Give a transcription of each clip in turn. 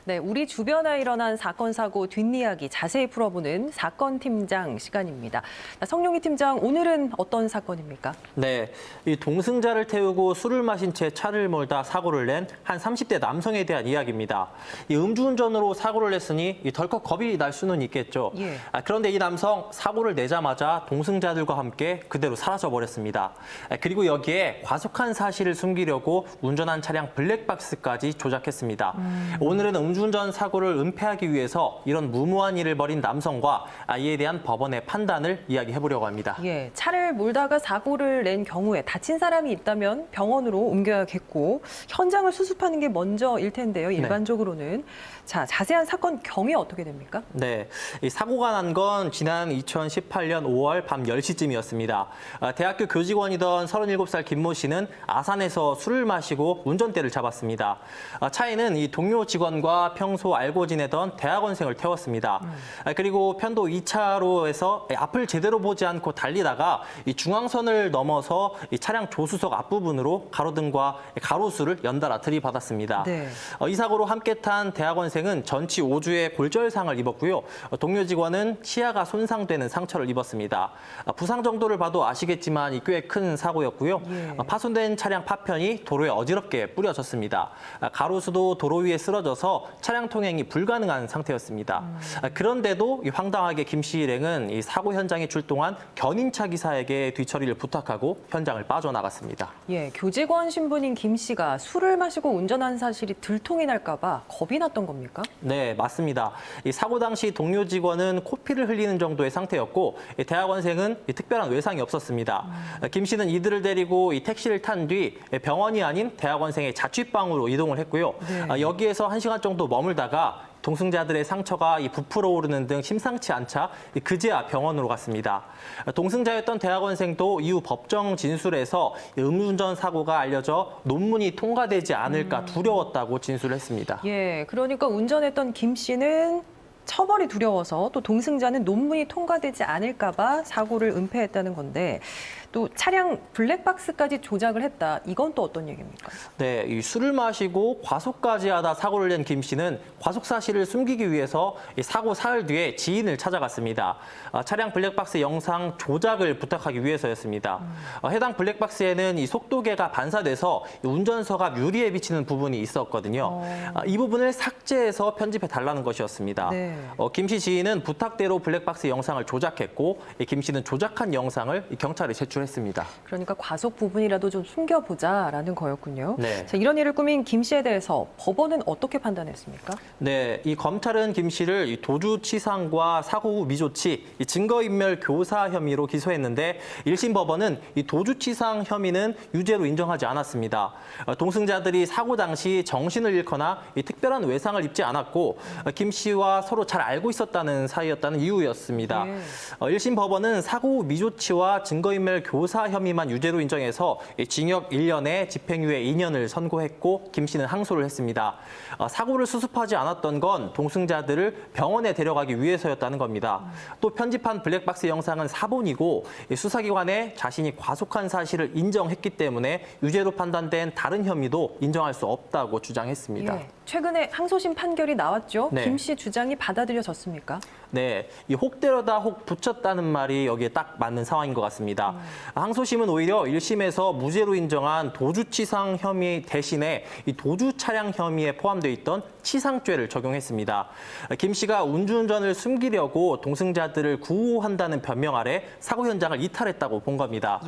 네, 우리 주변에 일어난 사건, 사고 뒷이야기 자세히 풀어보는 사건 팀장 시간입니다. 성룡이 팀장, 오늘은 어떤 사건입니까? 네, 이 동승자를 태우고 술을 마신 채 차를 몰다 사고를 낸 한 30대 남성에 대한 이야기입니다. 이 음주운전으로 사고를 냈으니 덜컥 겁이 날 수는 있겠죠. 예. 그런데 이 남성 사고를 내자마자 동승자들과 함께 그대로 사라져버렸습니다. 그리고 여기에 과속한 사실을 숨기려고 운전한 차량 블랙박스까지 조작했습니다. 오늘은 음주운전 사고를 은폐하기 위해서 이런 무모한 일을 벌인 남성과 이에 대한 법원의 판단을 이야기해보려고 합니다. 예, 차를 몰다가 사고를 낸 경우에 다친 사람이 있다면 병원으로 옮겨야겠고 현장을 수습하는 게 먼저일 텐데요, 일반적으로는. 자, 자세한 사건 경위 어떻게 됩니까? 네, 이 사고가 난 건 지난 2018년 5월 밤 10시쯤이었습니다. 대학교 교직원이던 37살 김모 씨는 아산에서 술을 마시고 운전대를 잡았습니다. 차에는 이 동료 직원과 평소 알고 지내던 대학원생을 태웠습니다. 그리고 편도 2차로에서 앞을 제대로 보지 않고 달리다가 이 중앙선을 넘어서 이 차량 조수석 앞부분으로 가로등과 가로수를 연달아 들이받았습니다. 네. 이 사고로 함께 탄 대학원생은 전치 5주의 골절상을 입었고요. 동료 직원은 치아가 손상되는 상처를 입었습니다. 부상 정도를 봐도 아시겠지만 꽤 큰 사고였고요. 예. 파손된 차량 파편이 도로에 어지럽게 뿌려졌습니다. 가로수도 도로 위에 쓰러져서 차량 통행이 불가능한 상태였습니다. 그런데도 황당하게 김 씨 일행은 이 사고 현장에 출동한 견인차 기사에게 뒤처리를 부탁하고 현장을 빠져나갔습니다. 예, 교직원 신분인 김 씨가 술을 마시고 운전한 사실이 들통이 날까 봐 겁이 났던 겁니까? 네, 맞습니다. 이 사고 당시 동료 직원은 코피를 흘리는 정도의 상태였고 이 대학원생은 특별한 외상이 없었습니다. 김 씨는 이들을 데리고 이 택시를 탄 뒤 병원이 아닌 대학원생의 자취방으로 이동을 했고요. 네. 여기에서 1시간 정도 머물다가 동승자들의 상처가 부풀어 오르는 등 심상치 않자 그제야 병원으로 갔습니다. 동승자였던 대학원생도 이후 법정 진술에서 음주운전 사고가 알려져 논문이 통과되지 않을까 두려웠다고 진술했습니다. 예, 그러니까 운전했던 김 씨는 처벌이 두려워서 또 동승자는 논문이 통과되지 않을까 봐 사고를 은폐했다는 건데 또 차량 블랙박스까지 조작을 했다. 이건 또 어떤 얘기입니까? 네, 이 술을 마시고 과속까지 하다 사고를 낸 김 씨는 과속 사실을 숨기기 위해서 이 사고 사흘 뒤에 지인을 찾아갔습니다. 차량 블랙박스 영상 조작을 부탁하기 위해서였습니다. 해당 블랙박스에는 이 속도계가 반사돼서 운전석앞 유리에 비치는 부분이 있었거든요. 이 부분을 삭제해서 편집해 달라는 것이었습니다. 네. 김 씨 지인은 부탁대로 블랙박스 영상을 조작했고 김 씨는 조작한 영상을 경찰에 제출했습니다. 그러니까 과속 부분이라도 좀 숨겨보자라는 거였군요. 네. 자, 이런 일을 꾸민 김 씨에 대해서 법원은 어떻게 판단했습니까? 네, 이 검찰은 김 씨를 이 도주치상과 사고 후 미조치, 이 증거인멸 교사 혐의로 기소했는데 1심 법원은 이 도주치상 혐의는 유죄로 인정하지 않았습니다. 동승자들이 사고 당시 정신을 잃거나 이 특별한 외상을 입지 않았고 김 씨와 서로 잘 알고 있었다는 사이였다는 이유였습니다. 네. 1심 법원은 사고 후 미조치와 증거인멸 교사 혐의만 유죄로 인정해서 징역 1년에 집행유예 2년을 선고했고 김 씨는 항소를 했습니다. 사고를 수습하지 않았던 건 동승자들을 병원에 데려가기 위해서였다는 겁니다. 또 편집한 블랙박스 영상은 사본이고 수사기관에 자신이 과속한 사실을 인정했기 때문에 유죄로 판단된 다른 혐의도 인정할 수 없다고 주장했습니다. 예, 최근에 항소심 판결이 나왔죠. 네. 김 씨 주장이 받아들여졌습니까? 네, 이 혹 때려다 혹 붙였다는 말이 여기에 딱 맞는 상황인 것 같습니다. 항소심은 오히려 1심에서 무죄로 인정한 도주치상 혐의 대신에 이 도주 차량 혐의에 포함되어 있던 치상죄를 적용했습니다. 김 씨가 음주운전을 숨기려고 동승자들을 구호한다는 변명 아래 사고 현장을 이탈했다고 본 겁니다.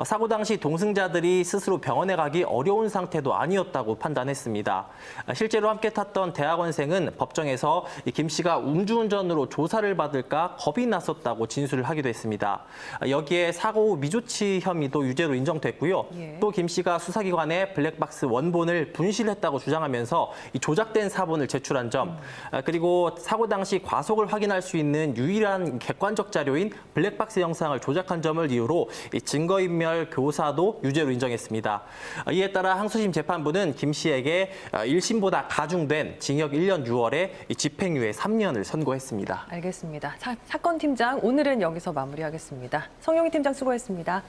사고 당시 동승자들이 스스로 병원에 가기 어려운 상태도 아니었다고 판단했습니다. 실제로 함께 탔던 대학원생은 법정에서 김 씨가 음주운전으로 조사를 받을까 겁이 났었다고 진술을 하기도 했습니다. 여기에 사고 후 미조치 혐의도 유죄로 인정됐고요. 예. 또 김 씨가 수사기관에 블랙박스 원본을 분실했다고 주장하면서 이 조작된 사본을 제출한 점, 그리고 사고 당시 과속을 확인할 수 있는 유일한 객관적 자료인 블랙박스 영상을 조작한 점을 이유로 이 증거인멸 교사도 유죄로 인정했습니다. 이에 따라 항소심 재판부는 김 씨에게 1심보다 가중된 징역 1년 6월에 집행유예 3년을 선고했습니다. 알겠습니다. 사건 팀장 오늘은 여기서 마무리하겠습니다. 성용희 팀장 수고했습니다.